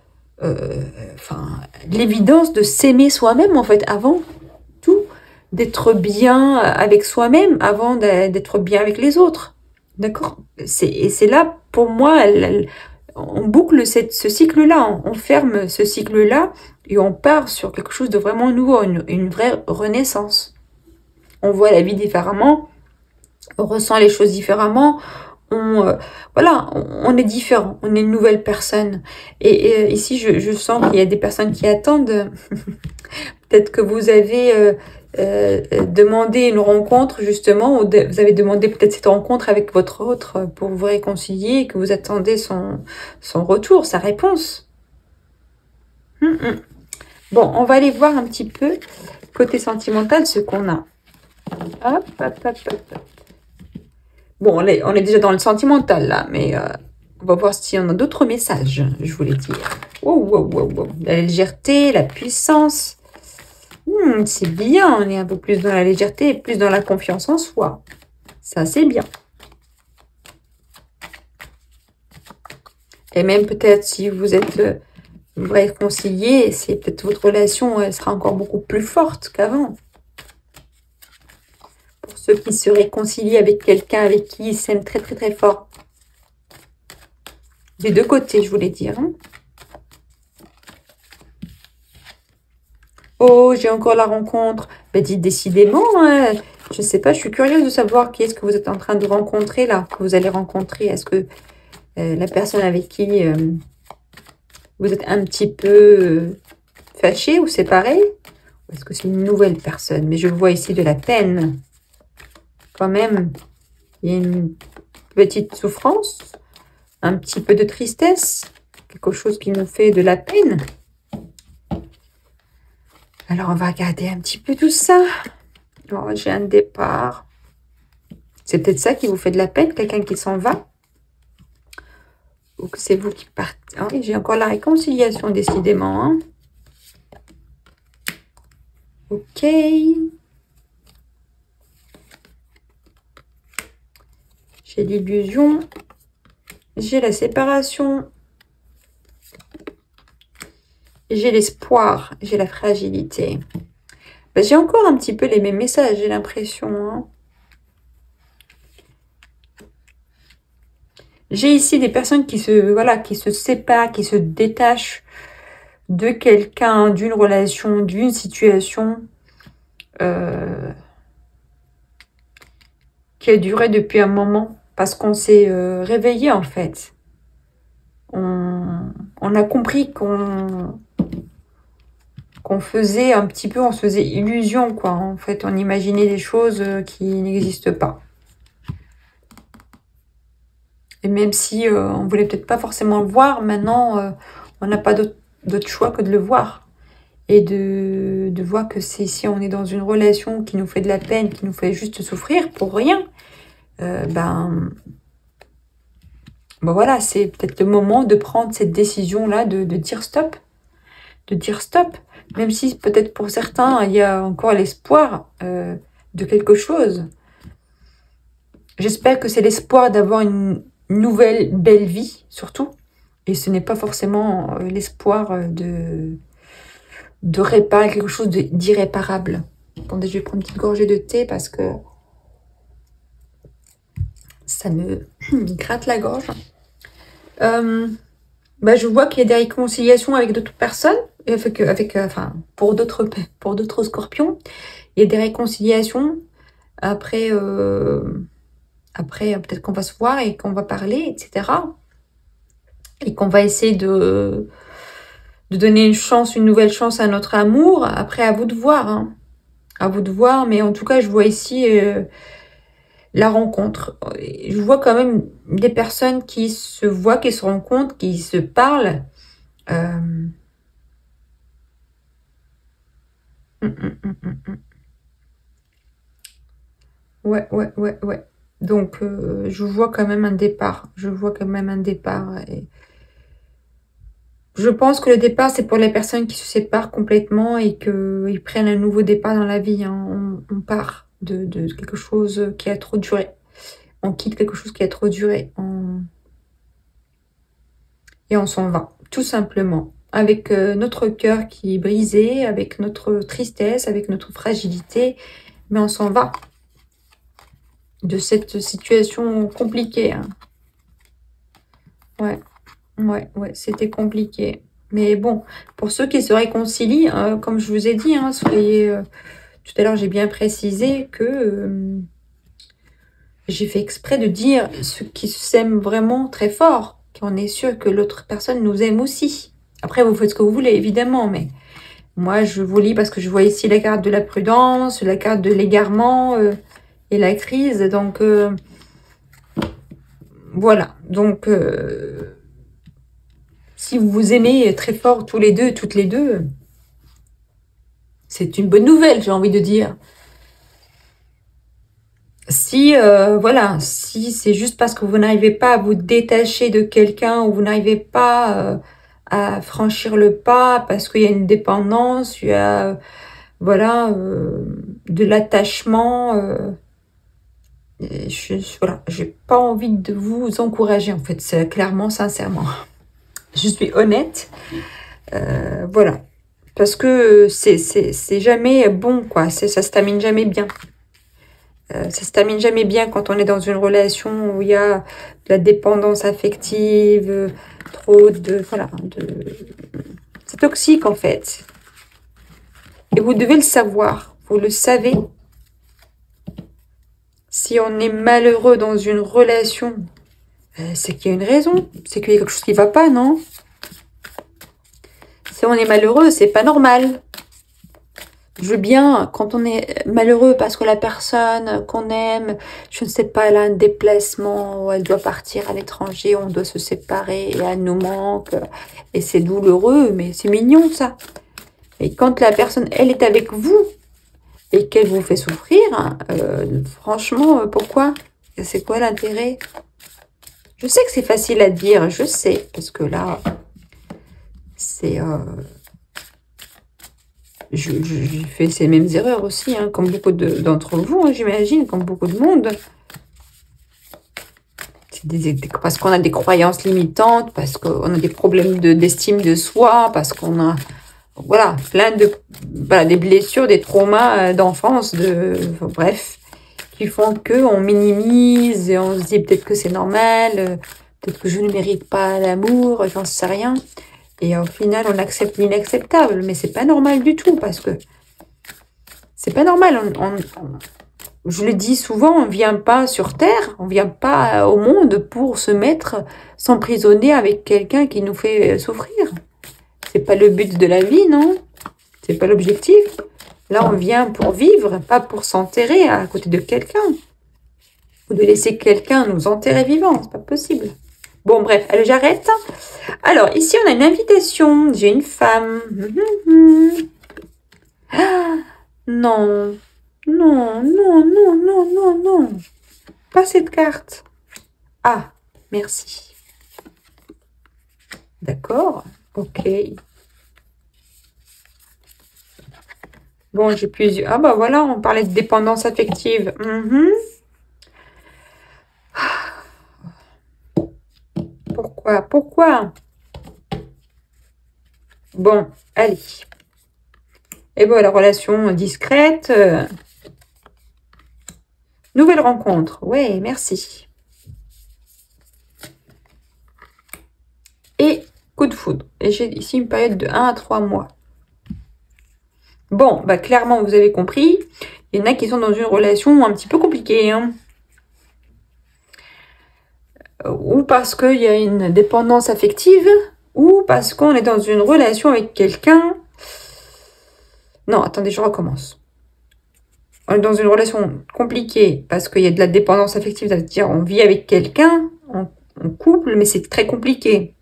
l'évidence de s'aimer soi-même, en fait, avant tout, d'être bien avec soi-même, avant d'être bien avec les autres. D'accord? Et c'est là, pour moi, on boucle ce cycle-là, on ferme ce cycle-là, et on part sur quelque chose de vraiment nouveau, une vraie renaissance. On voit la vie différemment, on ressent les choses différemment, voilà, on est différent, on est une nouvelle personne. Et ici, je sens qu'il y a des personnes qui attendent. Peut-être que vous avez demandé une rencontre, justement, ou vous avez demandé peut-être cette rencontre avec votre autre pour vous réconcilier, et que vous attendez son retour, sa réponse. Bon, on va aller voir un petit peu, côté sentimental, ce qu'on a. Hop. Bon, on est déjà dans le sentimental, là, mais On va voir si on a d'autres messages, je voulais dire. Oh, wow, wow, wow. La légèreté, la puissance. C'est bien, on est un peu plus dans la légèreté et plus dans la confiance en soi. Ça, c'est bien. Et même peut-être si vous êtes réconcilié, c'est peut-être votre relation, elle sera encore beaucoup plus forte qu'avant. Pour ceux qui se réconcilient avec quelqu'un avec qui ils s'aiment très très très fort. Des deux côtés, je voulais dire. Oh, j'ai encore la rencontre. Ben, dites décidément, hein. Je sais pas, je suis curieuse de savoir qui est-ce que vous êtes en train de rencontrer là, que vous allez rencontrer. Est-ce que la personne avec qui vous êtes un petit peu fâché ou séparé? Ou est-ce que c'est une nouvelle personne? Mais je vois ici de la peine. Quand même, il y a une petite souffrance, un petit peu de tristesse, quelque chose qui nous fait de la peine. Alors, on va regarder un petit peu tout ça. Oh, j'ai un départ. C'est peut-être ça qui vous fait de la peine, quelqu'un qui s'en va. Ou que c'est vous qui partez. Ah oui, j'ai encore la réconciliation, décidément. Hein. Ok. J'ai l'illusion. J'ai la séparation. J'ai l'espoir. J'ai la fragilité. Ben, j'ai encore un petit peu les mêmes messages, j'ai l'impression. Hein. J'ai ici des personnes qui se séparent, qui se détachent de quelqu'un, d'une relation, d'une situation qui a duré depuis un moment parce qu'on s'est réveillé en fait. On a compris qu'on faisait un petit peu, on se faisait illusion quoi. En fait, on imaginait des choses qui n'existent pas. Et même si on voulait peut-être pas forcément le voir, maintenant, on n'a pas d'autre choix que de le voir. Et de voir que si on est dans une relation qui nous fait de la peine, qui nous fait juste souffrir pour rien, ben voilà, c'est peut-être le moment de prendre cette décision-là, de dire stop. De dire stop. Même si peut-être pour certains, il y a encore l'espoir de quelque chose. J'espère que c'est l'espoir d'avoir une nouvelle belle vie, surtout. Et ce n'est pas forcément l'espoir de réparer quelque chose d'irréparable. Attendez, je vais prendre une petite gorgée de thé parce que ça me gratte la gorge. Je vois qu'il y a des réconciliations avec d'autres personnes, pour d'autres scorpions. Il y a des réconciliations. Après, peut-être qu'on va se voir et qu'on va parler, etc. Et qu'on va essayer de donner une nouvelle chance à notre amour. Après, à vous de voir. Hein. À vous de voir. Mais en tout cas, je vois ici la rencontre. Je vois quand même des personnes qui se voient, qui se rencontrent, qui se parlent. Ouais. Donc, je vois quand même un départ. Et je pense que le départ, c'est pour les personnes qui se séparent complètement et qu'ils prennent un nouveau départ dans la vie. Hein. On part de quelque chose qui a trop duré. On quitte quelque chose qui a trop duré. Et on s'en va, tout simplement. Avec notre cœur qui est brisé, avec notre tristesse, avec notre fragilité. Mais on s'en va de cette situation compliquée. Hein. Ouais, c'était compliqué. Mais bon, pour ceux qui se réconcilient, comme je vous ai dit, hein, soyez... tout à l'heure, j'ai bien précisé que j'ai fait exprès de dire ceux qui s'aiment vraiment très fort, qu'on est sûr que l'autre personne nous aime aussi. Après, vous faites ce que vous voulez, évidemment, mais moi, je vous lis parce que je vois ici la carte de la prudence, la carte de l'égarement et la crise. Donc, voilà. Donc... si vous vous aimez très fort tous les deux, toutes les deux, c'est une bonne nouvelle, j'ai envie de dire. Si si c'est juste parce que vous n'arrivez pas à vous détacher de quelqu'un ou vous n'arrivez pas à franchir le pas parce qu'il y a une dépendance, il y a voilà de l'attachement. Voilà, j'ai pas envie de vous encourager en fait, c'est clairement, sincèrement. Je suis honnête, voilà, parce que c'est jamais bon quoi, ça se termine jamais bien. Ça se termine jamais bien quand on est dans une relation où il y a de la dépendance affective, trop de... Voilà, c'est toxique en fait. Et vous devez le savoir, vous le savez. Si on est malheureux dans une relation, c'est qu'il y a une raison, c'est qu'il y a quelque chose qui ne va pas, non? Si on est malheureux, c'est pas normal. Je veux bien, quand on est malheureux parce que la personne qu'on aime, je ne sais pas, elle a un déplacement, ou elle doit partir à l'étranger, on doit se séparer, et elle nous manque, et c'est douloureux, mais c'est mignon ça. Et quand la personne, elle est avec vous, et qu'elle vous fait souffrir, franchement, pourquoi? C'est quoi l'intérêt? Je sais que c'est facile à dire, je sais, parce que là, c'est... j'ai fait ces mêmes erreurs aussi, hein, comme beaucoup d'entre vous, hein, j'imagine, comme beaucoup de monde. Parce qu'on a des croyances limitantes, parce qu'on a des problèmes d'estime de soi, parce qu'on a, voilà, plein de, voilà, des blessures, des traumas d'enfance, bref, qui font qu'on minimise et on se dit peut-être que c'est normal, peut-être que je ne mérite pas l'amour, j'en sais rien. Et au final, on accepte l'inacceptable. Mais c'est pas normal du tout, parce que c'est pas normal. Je le dis souvent, on vient pas sur Terre, on vient pas au monde pour se mettre, s'emprisonner avec quelqu'un qui nous fait souffrir. C'est pas le but de la vie, non? C'est pas l'objectif. Là, on vient pour vivre, pas pour s'enterrer à côté de quelqu'un. Ou de laisser quelqu'un nous enterrer vivants, c'est pas possible. Bon, bref, allez, j'arrête. Alors, ici, on a une invitation. J'ai une femme. Ah, non. Non, non, non, non, non, non. Pas cette carte. Ah, merci. D'accord. Ok. Bon, j'ai plusieurs... Ah, bah voilà, on parlait de dépendance affective. Pourquoi? Bon, allez. Et bon, la relation discrète. Nouvelle rencontre. Ouais, merci. Et coup de foudre. Et j'ai ici une période de 1 à 3 mois. Bon, bah clairement, vous avez compris. Il y en a qui sont dans une relation un petit peu compliquée, hein. Ou parce qu'il y a une dépendance affective, ou parce qu'on est dans une relation avec quelqu'un. Non, attendez, je recommence. On est dans une relation compliquée parce qu'il y a de la dépendance affective, c'est-à-dire on vit avec quelqu'un, en couple, mais c'est très compliqué.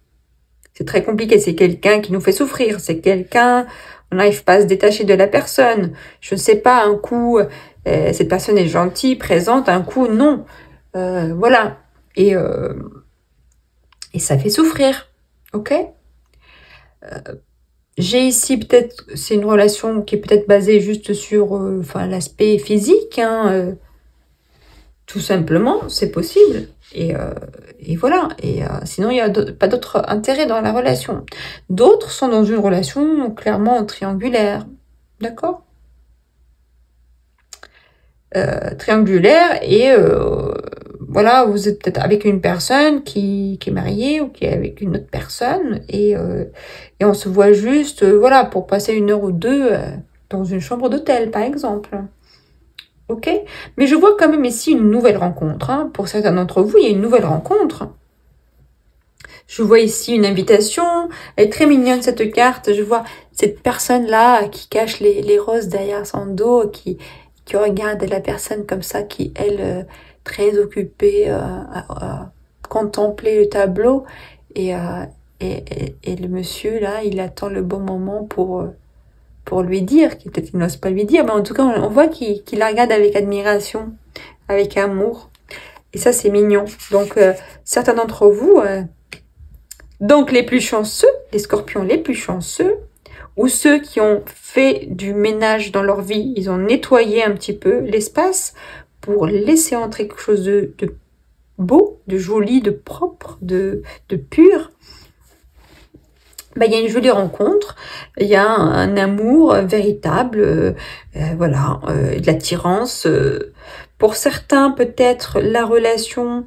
C'est très compliqué, c'est quelqu'un qui nous fait souffrir, c'est quelqu'un, on n'arrive pas à se détacher de la personne. Je ne sais pas, un coup, cette personne est gentille, présente, un coup, non. Voilà. Et ça fait souffrir, ok? J'ai ici peut-être, c'est une relation qui est peut-être basée juste sur enfin, l'aspect physique, hein, tout simplement, c'est possible. Et voilà. Et sinon, il n'y a pas d'autre intérêt dans la relation. D'autres sont dans une relation clairement triangulaire, d'accord? Triangulaire et voilà, vous êtes peut-être avec une personne qui est mariée ou qui est avec une autre personne et on se voit juste, voilà, pour passer 1 heure ou 2 dans une chambre d'hôtel, par exemple. Ok? Mais je vois quand même ici une nouvelle rencontre. Hein. Pour certains d'entre vous, il y a une nouvelle rencontre. Je vois ici une invitation. Elle est très mignonne, cette carte. Je vois cette personne-là qui cache les roses derrière son dos, qui regarde la personne comme ça, qui, elle, très occupée à contempler le tableau. Et le monsieur, là, il attend le bon moment pour lui dire, peut-être qu'il n'ose pas lui dire, mais en tout cas, on voit qu'il la regarde avec admiration, avec amour. Et ça, c'est mignon. Donc, certains d'entre vous, donc les plus chanceux, les scorpions les plus chanceux, ou ceux qui ont fait du ménage dans leur vie, ils ont nettoyé un petit peu l'espace pour laisser entrer quelque chose de beau, de joli, de propre, de pur. Ben, il y a une jolie rencontre, il y a un amour véritable, voilà, de l'attirance. Pour certains, peut-être, la relation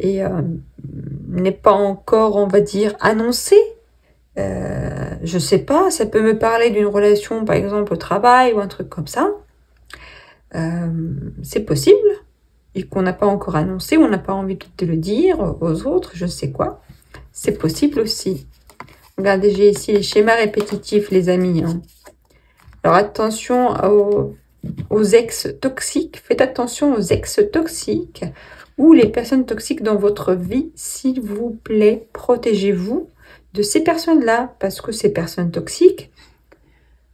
n'est pas encore, on va dire, annoncée. Je sais pas, ça peut me parler d'une relation, par exemple, au travail ou un truc comme ça. C'est possible, et qu'on n'a pas encore annoncé, on n'a pas envie de le dire aux autres, je sais quoi. C'est possible aussi. Regardez, j'ai ici les schémas répétitifs, les amis. Hein. Alors, attention aux ex toxiques. Faites attention aux ex toxiques ou les personnes toxiques dans votre vie. S'il vous plaît, protégez-vous de ces personnes-là. Parce que ces personnes toxiques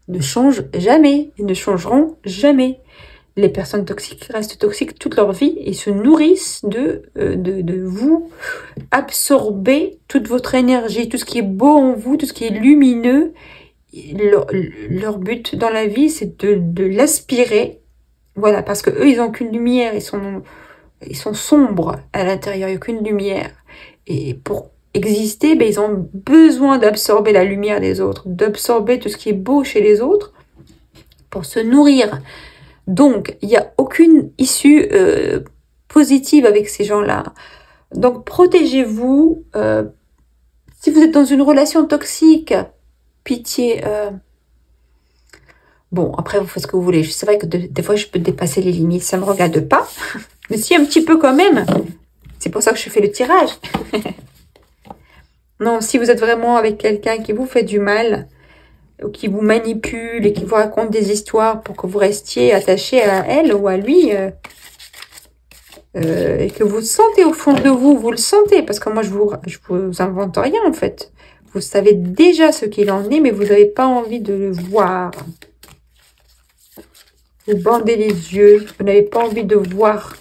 ne changent jamais. Ils ne changeront jamais. Les personnes toxiques restent toxiques toute leur vie et se nourrissent de vous absorber toute votre énergie, tout ce qui est beau en vous, tout ce qui est lumineux. Leur but dans la vie, c'est de l'aspirer. Voilà, parce que eux, ils n'ont qu'une lumière, ils sont sombres à l'intérieur, il n'y a qu'une lumière. Et pour exister, ben, ils ont besoin d'absorber la lumière des autres, d'absorber tout ce qui est beau chez les autres pour se nourrir. Donc, il n'y a aucune issue positive avec ces gens-là. Donc, protégez-vous. Si vous êtes dans une relation toxique, pitié. Bon, après, vous faites ce que vous voulez. C'est vrai que des fois, je peux dépasser les limites. Ça ne me regarde pas. Mais si, un petit peu quand même. C'est pour ça que je fais le tirage. Non, si vous êtes vraiment avec quelqu'un qui vous fait du mal, ou qui vous manipule et qui vous raconte des histoires pour que vous restiez attaché à elle ou à lui, et que vous sentez au fond de vous, vous le sentez, parce que moi je vous invente rien en fait. Vous savez déjà ce qu'il en est, mais vous n'avez pas envie de le voir. Vous bandez les yeux, vous n'avez pas envie de voir.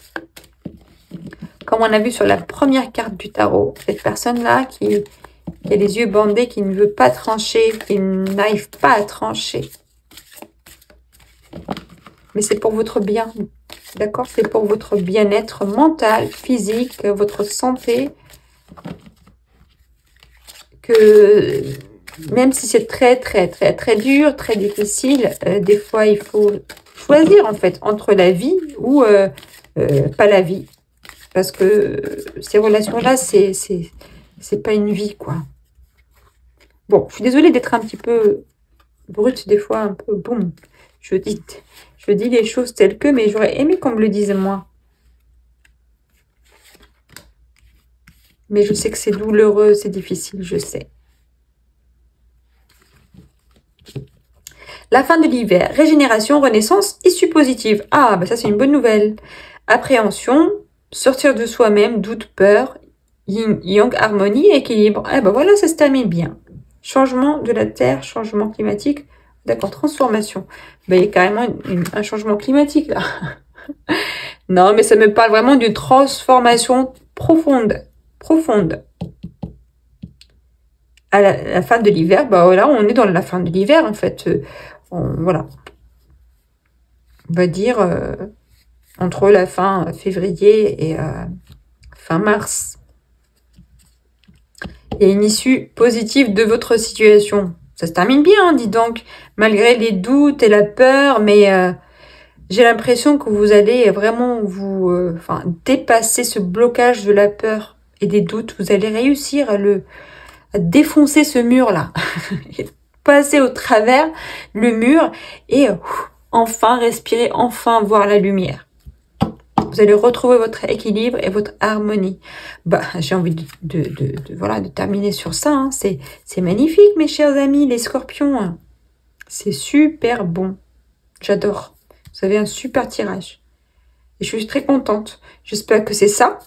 Comme on a vu sur la première carte du tarot, cette personne-là qui a les yeux bandés, qui ne veut pas trancher, qui n'arrive pas à trancher. Mais c'est pour votre bien, d'accord? C'est pour votre bien-être mental, physique, votre santé. Que même si c'est très, très, très, très dur, très difficile, des fois, il faut choisir, en fait, entre la vie ou pas la vie. Parce que ces relations-là, c'est pas une vie, quoi. Bon, je suis désolée d'être un petit peu brute, des fois, un peu boum. Je dis les choses telles que, mais j'aurais aimé qu'on me le dise moi. Mais je sais que c'est douloureux, c'est difficile, je sais. La fin de l'hiver, régénération, renaissance, issue positive. Ah, bah ça c'est une bonne nouvelle. Appréhension, sortir de soi-même, doute, peur, yin, yang, harmonie, équilibre. Eh ben voilà, ça se termine bien. Changement de la Terre, changement climatique. D'accord, transformation. Ben, il y a carrément un changement climatique là. Non, mais ça me parle vraiment d'une transformation profonde. Profonde. À la fin de l'hiver, bah voilà, on est dans la fin de l'hiver en fait. Voilà. On va dire entre la fin février et fin mars. Il y a une issue positive de votre situation. Ça se termine bien, hein, dis donc, malgré les doutes et la peur, mais j'ai l'impression que vous allez vraiment vous dépasser ce blocage de la peur et des doutes. Vous allez réussir à défoncer ce mur-là, passer au travers le mur et enfin respirer, enfin voir la lumière. Vous allez retrouver votre équilibre et votre harmonie. Bah, j'ai envie de terminer sur ça. Hein. C'est magnifique, mes chers amis, les scorpions. C'est super bon. J'adore. Vous avez un super tirage. Et je suis très contente. J'espère que c'est ça,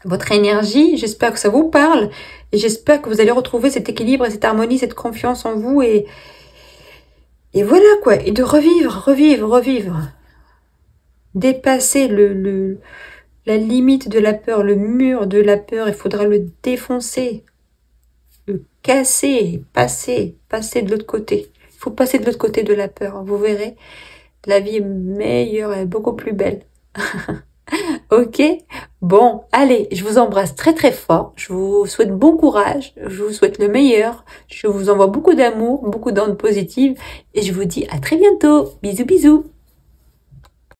votre énergie. J'espère que ça vous parle. Et j'espère que vous allez retrouver cet équilibre et cette harmonie, cette confiance en vous. Et voilà quoi. Et de revivre. Dépasser la limite de la peur, le mur de la peur, il faudra le défoncer, le casser, passer de l'autre côté. Il faut passer de l'autre côté de la peur. Vous verrez, la vie est meilleure, elle est beaucoup plus belle. Ok? Bon, allez, je vous embrasse très très fort. Je vous souhaite bon courage. Je vous souhaite le meilleur. Je vous envoie beaucoup d'amour, beaucoup d'ondes positives. Et je vous dis à très bientôt. Bisous bisous.